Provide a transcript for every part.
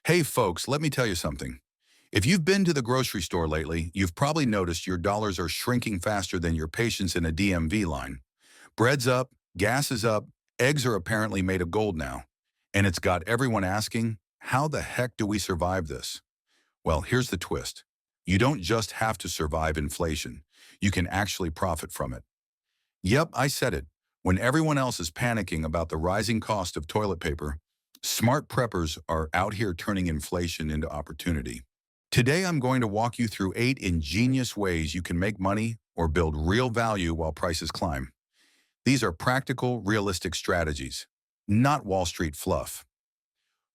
Hey folks, let me tell you something. If you've been to the grocery store lately, you've probably noticed your dollars are shrinking faster than your patience in a DMV line. Bread's up, gas is up, eggs are apparently made of gold now. And it's got everyone asking, how the heck do we survive this? Well, here's the twist. You don't just have to survive inflation. You can actually profit from it. Yep, I said it. When everyone else is panicking about the rising cost of toilet paper, smart preppers are out here turning inflation into opportunity. Today, I'm going to walk you through 8 ingenious ways you can make money or build real value while prices climb. These are practical, realistic strategies, not Wall Street fluff.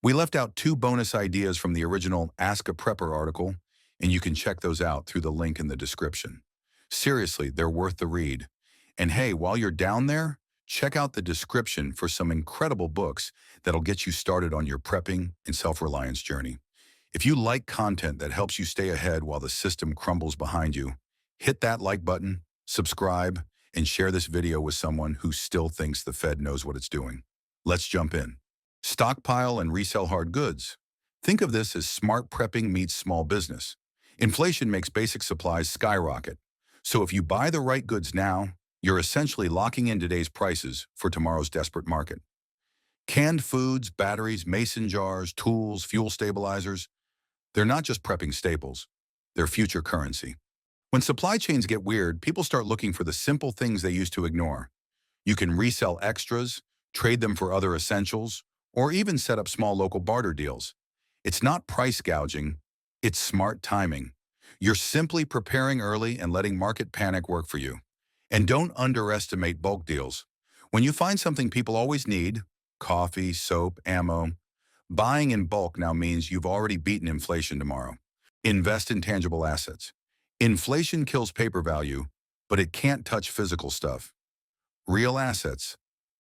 We left out 2 bonus ideas from the original Ask a Prepper article, and you can check those out through the link in the description. Seriously, they're worth the read. And hey, while you're down there, check out the description for some incredible books that'll get you started on your prepping and self-reliance journey. If you like content that helps you stay ahead while the system crumbles behind you, hit that like button, subscribe, and share this video with someone who still thinks the Fed knows what it's doing. Let's jump in. Stockpile and resell hard goods. Think of this as smart prepping meets small business. Inflation makes basic supplies skyrocket. So if you buy the right goods now, you're essentially locking in today's prices for tomorrow's desperate market. Canned foods, batteries, mason jars, tools, fuel stabilizers, they're not just prepping staples, they're future currency. When supply chains get weird, people start looking for the simple things they used to ignore. You can resell extras, trade them for other essentials, or even set up small local barter deals. It's not price gouging, it's smart timing. You're simply preparing early and letting market panic work for you. And don't underestimate bulk deals. When you find something people always need, coffee, soap, ammo, buying in bulk now means you've already beaten inflation tomorrow. Invest in tangible assets. Inflation kills paper value, but it can't touch physical stuff. Real assets,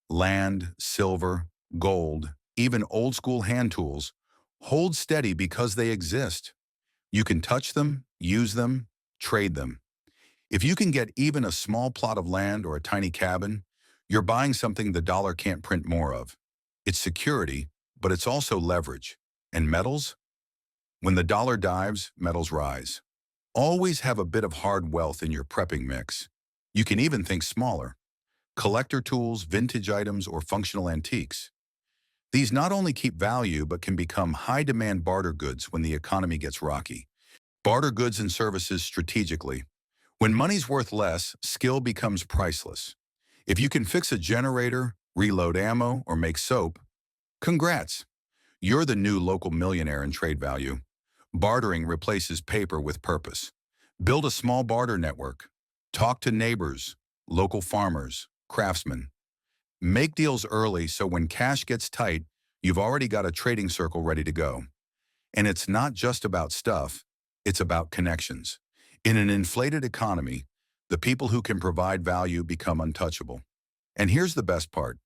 land, silver, gold, even old school hand tools, hold steady because they exist. You can touch them, use them, trade them. If you can get even a small plot of land or a tiny cabin, you're buying something the dollar can't print more of. It's security, but it's also leverage. And metals? When the dollar dives, metals rise. Always have a bit of hard wealth in your prepping mix. You can even think smaller. Collector tools, vintage items, or functional antiques. These not only keep value, but can become high-demand barter goods when the economy gets rocky. Barter goods and services strategically. When money's worth less, skill becomes priceless. If you can fix a generator, reload ammo, or make soap, congrats. You're the new local millionaire in trade value. Bartering replaces paper with purpose. Build a small barter network. Talk to neighbors, local farmers, craftsmen. Make deals early so when cash gets tight, you've already got a trading circle ready to go. And it's not just about stuff, it's about connections. In an inflated economy, the people who can provide value become untouchable. And here's the best part.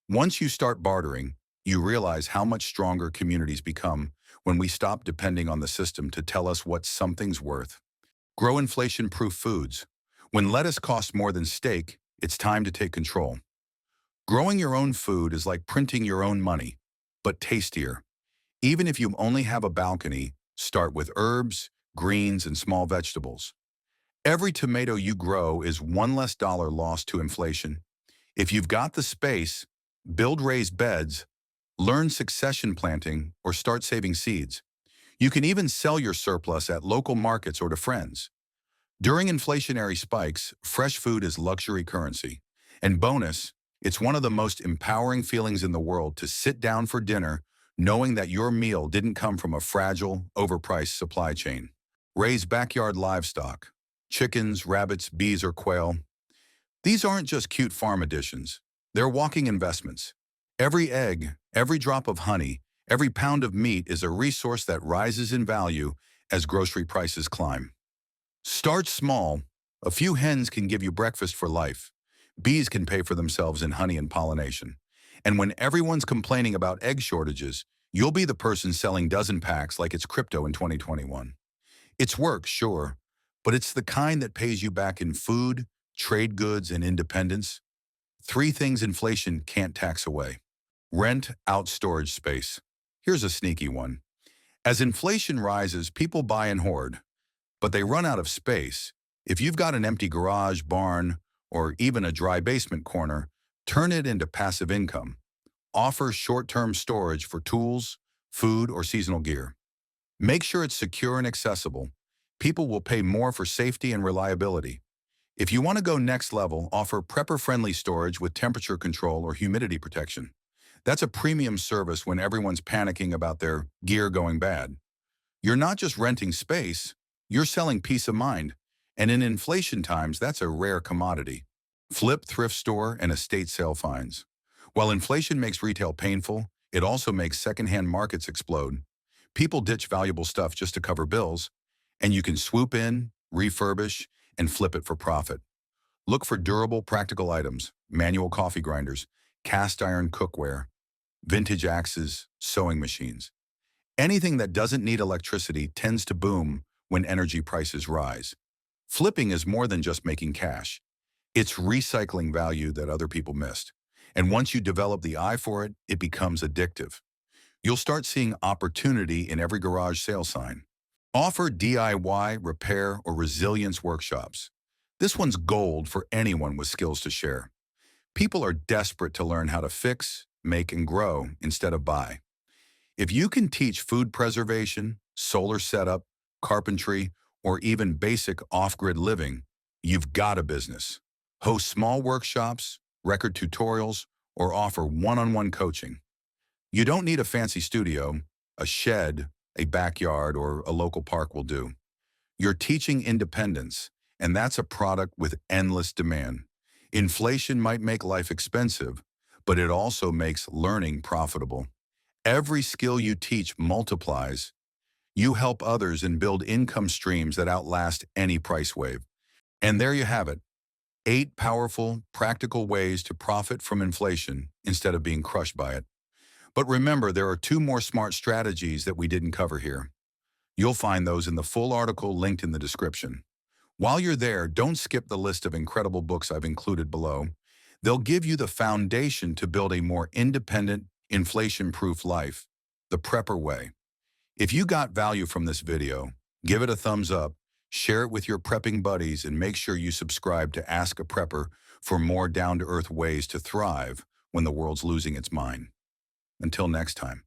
Once you start bartering, you realize how much stronger communities become when we stop depending on the system to tell us what something's worth. Grow inflation-proof foods. When lettuce costs more than steak, it's time to take control. Growing your own food is like printing your own money, but tastier. Even if you only have a balcony, start with herbs, greens, and small vegetables. Every tomato you grow is one less dollar lost to inflation. If you've got the space, build raised beds, learn succession planting, or start saving seeds. You can even sell your surplus at local markets or to friends. During inflationary spikes, fresh food is luxury currency. And bonus, it's one of the most empowering feelings in the world to sit down for dinner knowing that your meal didn't come from a fragile, overpriced supply chain. Raise backyard livestock. Chickens, rabbits, bees, or quail. These aren't just cute farm additions. They're walking investments. Every egg, every drop of honey, every pound of meat is a resource that rises in value as grocery prices climb. Start small. A few hens can give you breakfast for life. Bees can pay for themselves in honey and pollination. And when everyone's complaining about egg shortages, you'll be the person selling dozen packs like it's crypto in 2021. It's work, sure, but it's the kind that pays you back in food, trade goods, and independence. 3 things inflation can't tax away. Rent out storage space. Here's a sneaky one. As inflation rises, people buy and hoard, but they run out of space. If you've got an empty garage, barn, or even a dry basement corner, turn it into passive income. Offer short-term storage for tools, food, or seasonal gear. Make sure it's secure and accessible. People will pay more for safety and reliability. If you want to go next level, offer prepper-friendly storage with temperature control or humidity protection. That's a premium service when everyone's panicking about their gear going bad. You're not just renting space, you're selling peace of mind. And in inflation times, that's a rare commodity. Flip, thrift store, and estate sale finds. While inflation makes retail painful, it also makes secondhand markets explode. People ditch valuable stuff just to cover bills, and you can swoop in, refurbish, and flip it for profit. Look for durable, practical items, manual coffee grinders, cast iron cookware, vintage axes, sewing machines. Anything that doesn't need electricity tends to boom when energy prices rise. Flipping is more than just making cash. It's recycling value that other people missed. And once you develop the eye for it, it becomes addictive. You'll start seeing opportunity in every garage sale sign. Offer DIY, repair, or resilience workshops. This one's gold for anyone with skills to share. People are desperate to learn how to fix, make, and grow instead of buy. If you can teach food preservation, solar setup, carpentry, or even basic off-grid living, you've got a business. Host small workshops, record tutorials, or offer one-on-one coaching. You don't need a fancy studio, a shed, a backyard, or a local park will do. You're teaching independence, and that's a product with endless demand. Inflation might make life expensive, but it also makes learning profitable. Every skill you teach multiplies. You help others and build income streams that outlast any price wave. And there you have it. 8 powerful, practical ways to profit from inflation instead of being crushed by it. But remember, there are 2 more smart strategies that we didn't cover here. You'll find those in the full article linked in the description. While you're there, don't skip the list of incredible books I've included below. They'll give you the foundation to build a more independent, inflation-proof life, the prepper way. If you got value from this video, give it a thumbs up, share it with your prepping buddies, and make sure you subscribe to Ask a Prepper for more down-to-earth ways to thrive when the world's losing its mind. Until next time,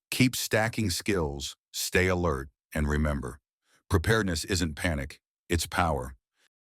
keep stacking skills, stay alert, and remember, preparedness isn't panic, it's power.